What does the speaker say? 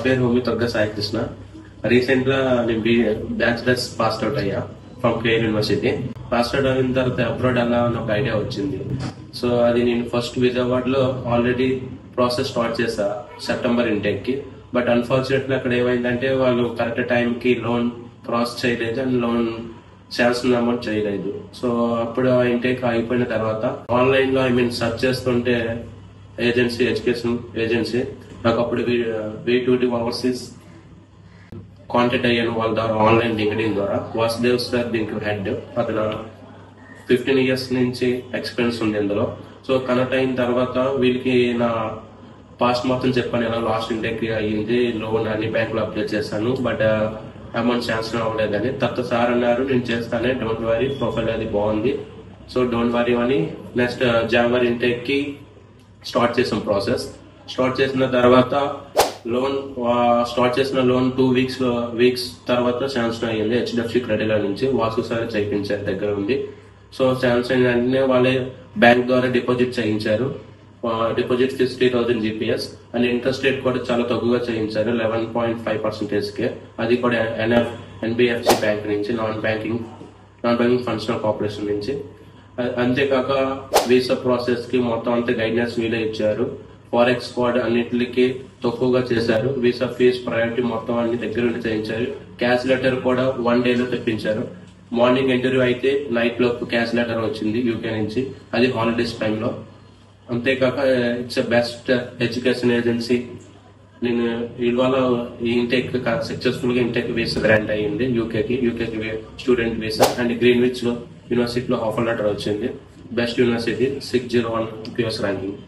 పేరు homie Durga Sai Krishna. Recent గా నేను బ్యాచిలర్స్ పాస్ అవుట్ అయ్యా from care university. Pass out అయిన తర్వాత అబ్రాడ్ అలా అని ఒక ఐడియా వచ్చింది. సో అది నేను ఫస్ట్ విజయవాడలో ఆల్రెడీ ప్రాసెస్ స్టార్ట్ చేశా సెప్టెంబర్ ఇంటేక్ కి. బట్ అన్ఫార్చునేట్లీ అక్కడ ఏమైందంటే వాళ్ళు కరెక్ట్ టైం కి లోన్ ప్రాసెస్ చేయలేదు అండ్ లోన్ చేయాల్సిన అమౌంట్ చేయలేదు. సో అప్పుడు ఇంటేక్ అయిపోయిన తర్వాత ఆన్లైన్ లో సెర్చ్ చేస్తుంటే ఎడ్యుకేషన్ ఏజెన్సీ నాకు అప్పుడు V2D ఓవర్సీస్ కాంటాక్ట్ అయ్యాను వాళ్ళ ద్వారా ఆన్లైన్ లింక్డ్ఇన్ ద్వారా. వాసుదేవ్ సార్ దీనికి హెడ్, అతను 15 years నుంచి ఎక్స్పీరియన్స్ ఉంది ఇందులో. సో కనెక్ట్ అయిన తర్వాత వీళ్ళకి నా పాస్ట్ మొత్తం చెప్పాను, ఎలా లాస్ట్ ఇంటేక్ అయ్యింది, లోన్ అన్ని బ్యాంకులో అప్లై చేశాను బట్ అమౌంట్ శాంక్షన్ అవ్వలేదని. తర్వాత సార్ అన్నారు నేను చేస్తానే, డోంట్ వరీ, ప్రొఫైల్ అది బాగుంది, సో డోంట్ వరీ అని. నెక్స్ట్ జనవరి ఇంటేక్ కి స్టార్ట్ చేసాం ప్రాసెస్. స్టార్ట్ చేసిన తర్వాత లోన్ స్టార్ట్ చేసిన లోన్ 2 weeks తర్వాత శాంక్షన్ అయ్యింది. HDFC క్రెడిట్ నుంచి వాసు సార్ చేయించారు దగ్గర ఉంది. సో శాంక్షన్ అయిన వెంటనే వాళ్ళే బ్యాంక్ ద్వారా డిపాజిట్ చేయించారు. Deposit 60,000 GPS and interest rate కూడా చాలా తక్కువగా చేయించారు, 11.5% కే. అది కూడా NBFC బ్యాంక్ నుంచి, నాన్ బ్యాంకింగ్ ఫంక్షనల్ కార్పొరేషన్ నుంచి. అంతేకాక వీసా ప్రాసెస్ కి మొత్తం అంతా గైడెన్స్ వీలే ఇచ్చారు. ఫారెక్స్ కోడ్ అన్నిటికి తక్కువగా చేశారు. వీసా ఫీజ్ ప్రయారిటీ మొత్తం అన్ని దగ్గర ఉండి చేయించారు. క్యాష్ లెటర్ కూడా 1 day లో తెప్పించారు. మార్నింగ్ ఇంటర్వ్యూ అయితే నైట్ లోపు క్యాష్ లెటర్ వచ్చింది UK నుంచి, అది హాలిడేస్ టైంలో. అంతేకాక ఇట్స్ బెస్ట్ ఎడ్యుకేషన్ ఏజెన్సీ. నేను ఇవాళ ఈ ఇంటేక్ సక్సెస్ఫుల్ గా ఇంటేక్ వీసా గ్రాంట్ అయ్యింది యూకేకి స్టూడెంట్ వీసా. అండ్ గ్రీన్విచ్ యూనివర్సిటీలో ఆఫర్ లెటర్ వచ్చింది, బెస్ట్ యూనివర్సిటీ 601 QS ర్యాంకింగ్.